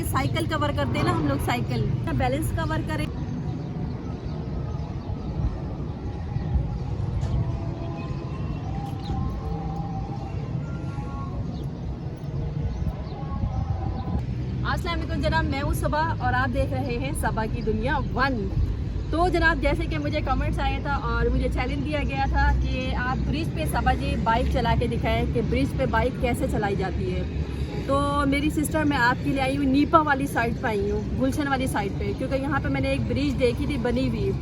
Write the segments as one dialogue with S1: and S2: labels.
S1: कि cycle cover करते हैं ना हम लोग, साइकिल का बैलेंस कवर करें। अस्सलाम वालेकुम जनाब, मैं हूँ सबा और आप देख रहे हैं सबा की दुनिया 1। तो जनाब जैसे कि मुझे कमेंट्स आया था और मुझे चैलेंज दिया गया था कि आप ब्रिज पे सबा जी बाइक चला के दिखाएं कि ब्रिज पे बाइक कैसे चलाई जाती है। तो मेरी सिस्टर मैं आपके लिए आई हूँ नीपा वाली साइड पे आई हूँ, गुलशन वाली साइड पे, क्योंकि यहाँ पे मैंने एक ब्रिज देखी थी बनी हुई।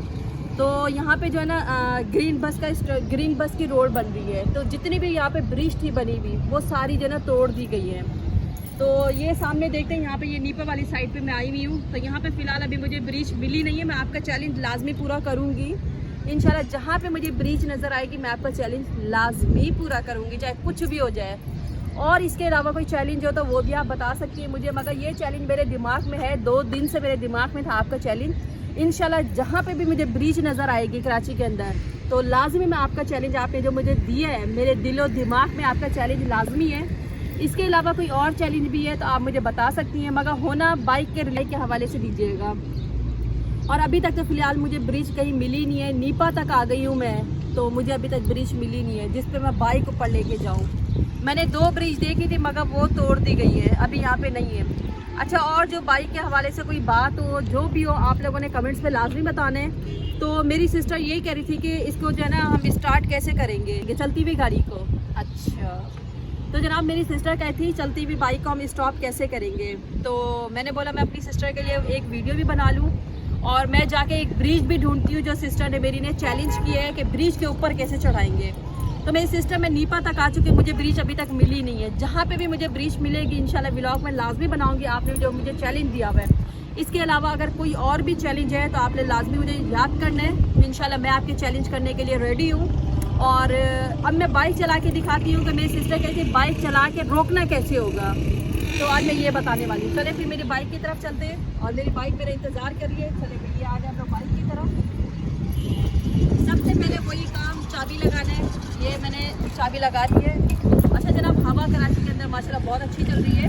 S1: तो यहाँ पे जो है ना ग्रीन बस की रोड बन रही है। तो जितनी भी यहाँ पे ब्रिज थी बनी हुई वो सारी जो है ना तोड़ दी गई है। तो ये सामने देखते हैं, यहाँ पे ये नीपा वाली साइड पे मैं आई हुई हूँ। तो यहाँ पे फ़िलहाल अभी मुझे ब्रिज मिली नहीं है। मैं आपका चैलेंज लाजमी पूरा करूँगी इंशाल्लाह। जहाँ पे मुझे ब्रिज नज़र आएगी मैं आपका चैलेंज लाजमी पूरा करूँगी, चाहे कुछ भी हो जाए। और इसके अलावा कोई चैलेंज हो तो वो भी आप बता सकती हैं मुझे, मगर ये चैलेंज मेरे दिमाग में है, 2 दिन से मेरे दिमाग में था आपका चैलेंज। इंशाल्लाह जहाँ पे भी मुझे ब्रिज नज़र आएगी कराची के अंदर तो लाजमी मैं आपका चैलेंज, आपने जो मुझे दिया है मेरे दिलो दिमाग में आपका चैलेंज लाजमी है। इसके अलावा कोई और चैलेंज भी है तो आप मुझे बता सकती हैं, मगर होना बाइक के रिले के हवाले से दीजिएगा। और अभी तक तो फ़िलहाल मुझे ब्रिज कहीं मिली नहीं है। नीपा तक आ गई हूँ मैं, तो मुझे अभी तक ब्रिज मिली नहीं है जिस पे मैं बाइक ऊपर लेके जाऊँ। मैंने 2 ब्रिज देखी थी मगर वो तोड़ दी गई है, अभी यहाँ पे नहीं है। अच्छा, और जो बाइक के हवाले से कोई बात हो, जो भी हो, आप लोगों ने कमेंट्स में लाजमी बताना है। तो मेरी सिस्टर यही कह रही थी कि इसको जो है ना हम स्टार्ट कैसे करेंगे चलती हुई गाड़ी को। अच्छा, तो जनाब मेरी सिस्टर कहती थी चलती हुई बाइक को हम स्टॉप कैसे करेंगे। तो मैंने बोला मैं अपनी सिस्टर के लिए एक वीडियो भी बना लूँ और मैं जाके एक ब्रिज भी ढूंढती हूँ जो सिस्टर ने मेरी ने चैलेंज किया है कि ब्रिज के ऊपर कैसे चढ़ाएंगे। तो मेरी सिस्टर मैं नीपा तक आ चुकी, मुझे ब्रिज अभी तक मिली नहीं है। जहाँ पे भी मुझे ब्रिज मिलेगी इंशाल्लाह व्लॉग में लाजमी बनाऊंगी, आपने जो मुझे चैलेंज दिया हुआ है। इसके अलावा अगर कोई और भी चैलेंज है तो आपने लाजमी मुझे याद करना है। इंशाल्लाह मैं आपके चैलेंज करने के लिए रेडी हूँ। और अब मैं बाइक चला के दिखाती हूँ कि मेरी सिस्टर कहती है बाइक चला के रोकना कैसे होगा। तो आज मैं ये बताने वाली हूँ। चले फिर मेरी बाइक की तरफ चलते हैं और मेरी बाइक मेरा इंतज़ार कर रही है। चले भैया आ जाए हम लोग बाइक की तरफ। सबसे पहले वही काम चाबी लगाना है। ये मैंने चाबी लगा दी है। अच्छा जनाब, हवा कराची के अंदर माशाल्लाह बहुत अच्छी चल रही है।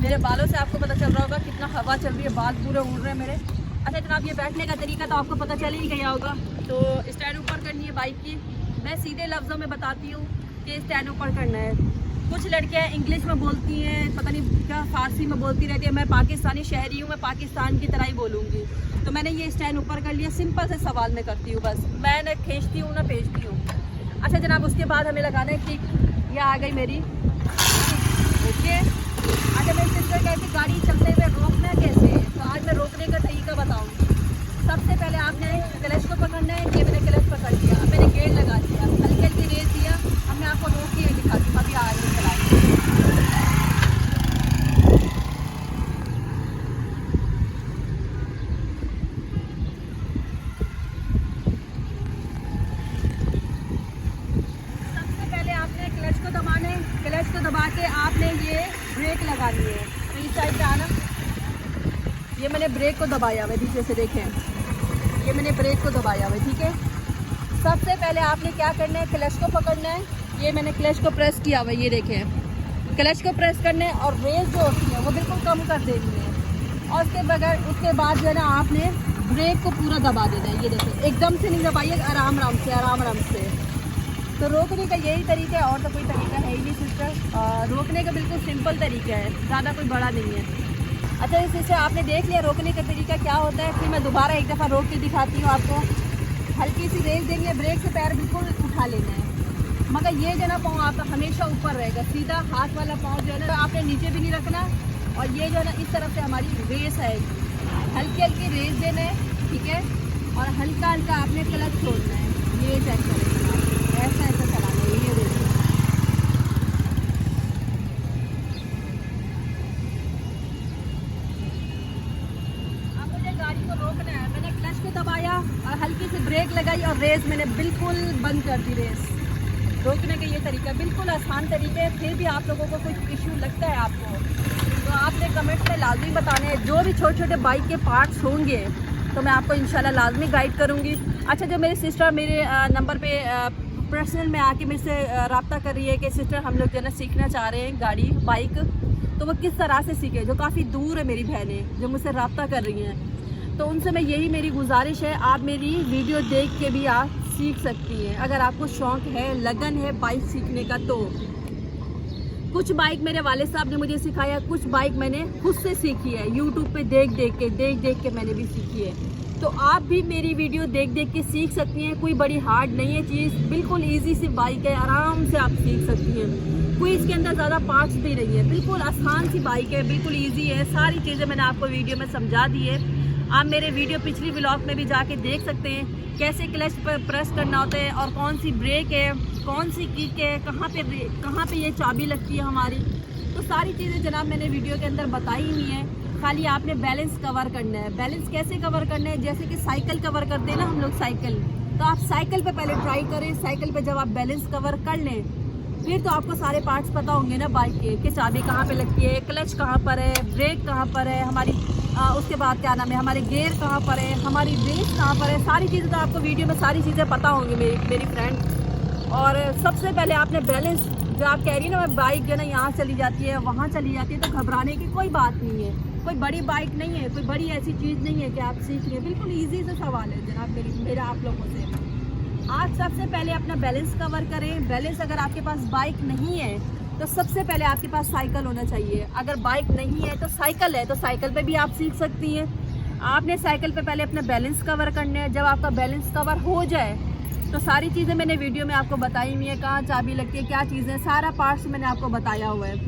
S1: मेरे बालों से आपको पता चल रहा होगा कितना हवा चल रही है, बाल पूरे उड़ रहे हैं मेरे। अच्छा जनाब, ये बैठने का तरीका तो आपको पता चल ही गया होगा। तो स्टैंड ऊपर करनी है बाइक की। मैं सीधे लफ्ज़ों में बताती हूँ कि स्टैंड ऊपर करना है। कुछ लड़कियाँ इंग्लिश में बोलती हैं, पता नहीं क्या फारसी में बोलती रहती है। मैं पाकिस्तानी शहरी हूँ, मैं पाकिस्तान की तरह ही बोलूँगी। तो मैंने ये स्टैंड ऊपर कर लिया। सिंपल से सवाल मैं करती हूँ, बस मैं न खींचती हूँ ना भेजती हूँ। अच्छा जनाब, उसके बाद हमें लगाना है किक। यह आ गई मेरी, ओके। अच्छा, मेरी सिस्टर कहती गाड़ी चलते हुए रोकना कैसे है, तो आज मैं रोकने का तरीका बताऊँगी। सबसे पहले आपने क्लच को पकड़ना है। ये मैंने क्लच पकड़ लिया, मैंने गेट लगा दिया, हल्की हल्की रेस दिया। अब मैं आपको रोक के दिखाती हूँ, अभी आ रही है सबसे पहले आपने क्लच को दबाना है। क्लच को दबा के आपने ये ब्रेक लगानी है। तो इस साइड पे आना, ये मैंने ब्रेक को दबाया हुआ है, पीछे से देखें, ये मैंने ब्रेक को दबाया हुआ है, ठीक है। सबसे पहले आपने क्या करना है, क्लच को पकड़ना है। ये मैंने क्लच को प्रेस किया हुआ है, ये देखें, क्लच को प्रेस करना है और रेस जो होती है वो बिल्कुल कम कर देनी है। और उसके बाद जो है ना आपने ब्रेक को पूरा दबा देना है। ये देखें, एकदम से नहीं दबाइए, आराम आराम से। तो रोकने का यही तरीका है, और तो कोई तरीका है ही नहीं सिस्टर। रोकने का बिल्कुल सिंपल तरीका है, ज़्यादा कोई बड़ा नहीं है। अच्छा इससे आपने देख लिया रोकने का तरीका क्या होता है। फिर मैं दोबारा एक दफ़ा रोक के दिखाती हूँ आपको। हल्की सी रेस देनी है, ब्रेक से पैर बिल्कुल उठा लेना है, मगर ये जो है ना पाँव आपका हमेशा ऊपर रहेगा। सीधा हाथ वाला पाँव जो है ना आपने नीचे भी नहीं रखना। और ये जो है ना इस तरफ से हमारी रेस आएगी, हल्की हल्की रेस देना है, ठीक है। और हल्का हल्का आपने क्लच छोड़ना है। ये चेक करें, ऐसा ऐसा चलाना है। ये देखिए, गाड़ी को रोकना है। मैंने क्लच को दबाया और हल्की सी ब्रेक लगाई और रेस मैंने बिल्कुल बंद कर दी। रेस रोकने का ये तरीका बिल्कुल आसान तरीका है। फिर भी आप लोगों को कुछ इशू लगता है आपको तो आपने कमेंट्स में लाजमी बताने हैं। जो भी छोटे छोटे बाइक के पार्ट्स होंगे तो मैं आपको इंशाल्लाह लाजमी गाइड करूँगी। अच्छा, जो मेरी सिस्टर मेरे नंबर पे पर्सनल में आके मेरे से रब्ता कर रही है कि सिस्टर हम लोग जो है ना सीखना चाह रहे हैं गाड़ी बाइक, तो वो किस तरह से सीखे, जो काफ़ी दूर है मेरी बहनें जो मुझसे रब्ता कर रही हैं। तो उनसे मैं यही मेरी गुजारिश है, आप मेरी वीडियो देख के भी आप सीख सकती हैं अगर आपको शौक़ है, लगन है बाइक सीखने का। तो कुछ बाइक मेरे वाले साहब ने मुझे सिखाया, कुछ बाइक मैंने खुद से सीखी है, यूट्यूब पे देख देख के मैंने भी सीखी है। तो आप भी मेरी वीडियो देख के सीख सकती हैं। कोई बड़ी हार्ड नहीं है चीज़, बिल्कुल ईजी सी बाइक है, आराम से आप सीख सकती हैं। कोई इसके अंदर ज़्यादा पार्ट्स भी नहीं है, बिल्कुल आसान सी बाइक है, बिल्कुल ईजी है। सारी चीज़ें मैंने आपको वीडियो में समझा दी है। आप मेरे वीडियो पिछली व्लॉग में भी जाके देख सकते हैं कैसे क्लच पर प्रेस करना होता है और कौन सी ब्रेक है, कौन सी किक है, कहाँ पे ये चाबी लगती है हमारी। तो सारी चीज़ें जनाब मैंने वीडियो के अंदर बताई हुई हैं। खाली आपने बैलेंस कवर करना है। बैलेंस कैसे कवर करना है, जैसे कि साइकिल कवर करते हैं ना हम लोग साइकिल, तो आप साइकिल पे पहले ट्राई करें। साइकिल पे जब आप बैलेंस कवर कर लें फिर तो आपको सारे पार्ट्स पता होंगे ना बाइक के, कि चाबी कहाँ पे लगती है, क्लच कहाँ पर है, ब्रेक कहाँ पर है हमारी, उसके बाद क्या नाम है, हमारे गियर कहाँ पर है, हमारी रेस कहाँ पर है। सारी चीज़ें तो आपको वीडियो में सारी चीज़ें पता होंगी मेरी फ्रेंड। और सबसे पहले आपने बैलेंस, जो आप कह रही है ना बाइक जो ना यहाँ चली जाती है वहाँ चली जाती है, तो घबराने की कोई बात नहीं है। कोई बड़ी बाइक नहीं है, कोई बड़ी ऐसी चीज़ नहीं है कि आप सीख रहे हैं। बिल्कुल ईजी सा सवाल है जनाब मेरा आप लोगों से। आप सबसे पहले अपना बैलेंस कवर करें। बैलेंस अगर आपके पास बाइक नहीं है तो सबसे पहले आपके पास साइकिल होना चाहिए। अगर बाइक नहीं है तो साइकिल है, तो साइकिल पे भी आप सीख सकती हैं। आपने साइकिल पे पहले अपना बैलेंस कवर करना है। जब आपका बैलेंस कवर हो जाए तो सारी चीज़ें मैंने वीडियो में आपको बताई हुई है, कहाँ चाबी लगती है, क्या चीज़ें, सारा पार्ट्स मैंने आपको बताया हुआ है।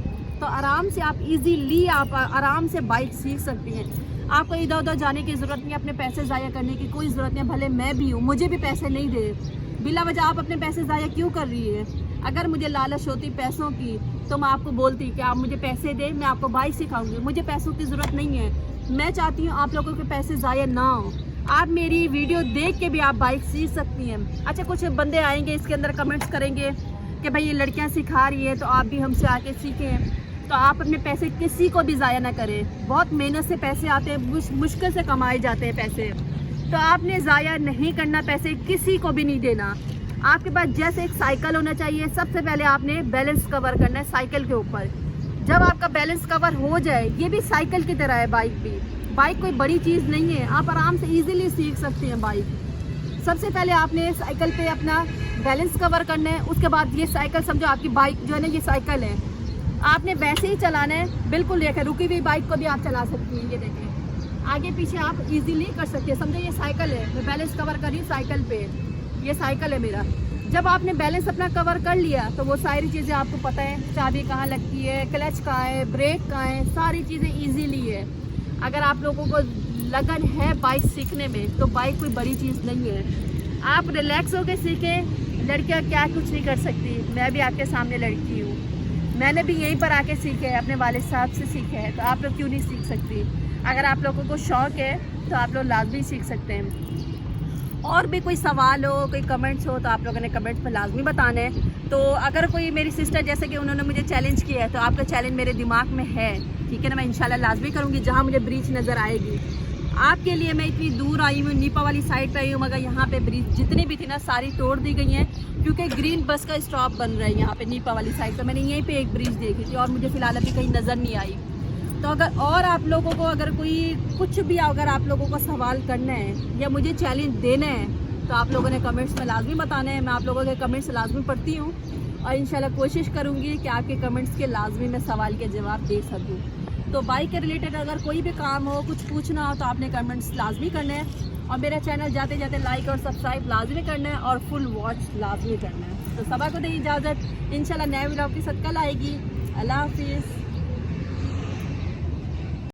S1: तो आराम से आप इजीली आप आराम से बाइक सीख सकती हैं। आपको इधर उधर जाने की ज़रूरत नहीं, अपने पैसे ज़ाया करने की कोई ज़रूरत नहीं। भले मैं भी हूँ, मुझे भी पैसे नहीं दे, बिला वजह आप अपने पैसे ज़ाया क्यों कर रही है। अगर मुझे लालच होती पैसों की तो मैं आपको बोलती कि आप मुझे पैसे दें, मैं आपको बाइक सिखाऊंगी। मुझे पैसों की ज़रूरत नहीं है। मैं चाहती हूँ आप लोगों के पैसे ज़ाया ना हो। आप मेरी वीडियो देख के भी आप बाइक सीख सकती हैं। अच्छा, कुछ बंदे आएंगे इसके अंदर कमेंट्स करेंगे कि भाई ये लड़कियाँ सिखा रही है तो आप भी हमसे आके सीखें। तो आप अपने पैसे किसी को भी ज़ाया ना करें। बहुत मेहनत से पैसे आते हैं, मुश्किल से कमाए जाते हैं पैसे, तो आपने ज़ाया नहीं करना, पैसे किसी को भी नहीं देना। आपके पास जैसे एक साइकिल होना चाहिए, सबसे पहले आपने बैलेंस कवर करना है साइकिल के ऊपर। जब आपका बैलेंस कवर हो जाए, ये भी साइकिल की तरह है बाइक भी, बाइक कोई बड़ी चीज़ नहीं है, आप आराम से इजीली सीख सकते हैं बाइक। सबसे पहले आपने साइकिल पे अपना बैलेंस कवर करना है। उसके बाद ये साइकिल समझो आपकी बाइक जो है ना, ये साइकिल है, आपने वैसे ही चलाना है। बिल्कुल देखें, रुकी हुई बाइक को भी आप चला सकती हैं। ये देखें, आगे पीछे आप इजीली कर सकते हैं। समझो ये साइकिल है, मैं बैलेंस कवर कर रही हूँ साइकिल पे, ये साइकिल है मेरा। जब आपने बैलेंस अपना कवर कर लिया तो वो सारी चीज़ें आपको पता है, चाबी कहाँ लगती है, क्लच कहाँ है, ब्रेक कहाँ है, सारी चीज़ें ईजीली है। अगर आप लोगों को लगन है बाइक सीखने में तो बाइक कोई बड़ी चीज़ नहीं है। आप रिलैक्स होकर सीखें। लड़कियाँ क्या कुछ नहीं कर सकती, मैं भी आपके सामने लड़की हूँ, मैंने भी यहीं पर आके सीखे है, अपने वालिद साहब से सीखे है, तो आप लोग क्यों नहीं सीख सकती। अगर आप लोगों को शौक़ है तो आप लोग लाजमी सीख सकते हैं। और भी कोई सवाल हो, कोई कमेंट्स हो तो आप लोगों ने कमेंट्स में लाजमी बताना है। तो अगर कोई मेरी सिस्टर जैसे कि उन्होंने मुझे चैलेंज किया है तो आपका चैलेंज मेरे दिमाग में है, ठीक है ना, मैं इंशाल्लाह लाजमी करूँगी जहाँ मुझे ब्रिज नज़र आएगी। आपके लिए मैं इतनी दूर आई हूँ, नीपा वाली साइड पे आई हूँ, मगर यहाँ पे ब्रिज जितनी भी थी ना सारी तोड़ दी गई हैं, क्योंकि ग्रीन बस का स्टॉप बन रहा है यहाँ पे नीपा वाली साइड। तो मैंने यहीं पे एक ब्रिज देखी थी और मुझे फ़िलहाल अभी कहीं नज़र नहीं आई। तो अगर और आप लोगों को अगर कोई कुछ भी अगर आप लोगों को सवाल करना है या मुझे चैलेंज देना है तो आप लोगों ने कमेंट्स में लाजमी बताना है। मैं आप लोगों के कमेंट्स लाजमी पढ़ती हूँ और इंशाल्लाह कोशिश करूँगी कि आपके कमेंट्स के लाजमी मैं सवाल के जवाब दे सकूँ। तो बाइक के रिलेटेड अगर कोई भी काम हो, कुछ पूछना हो तो आपने कमेंट्स लाजमी करना है और मेरा चैनल जाते जाते लाइक और सब्सक्राइब लाजमी करना है और फुल वॉच लाजमी करना है। तो सबा को दे इजाज़त, इंशाल्लाह नए व्लॉग के साथ कल आएगी। अल्लाह हाफिज़।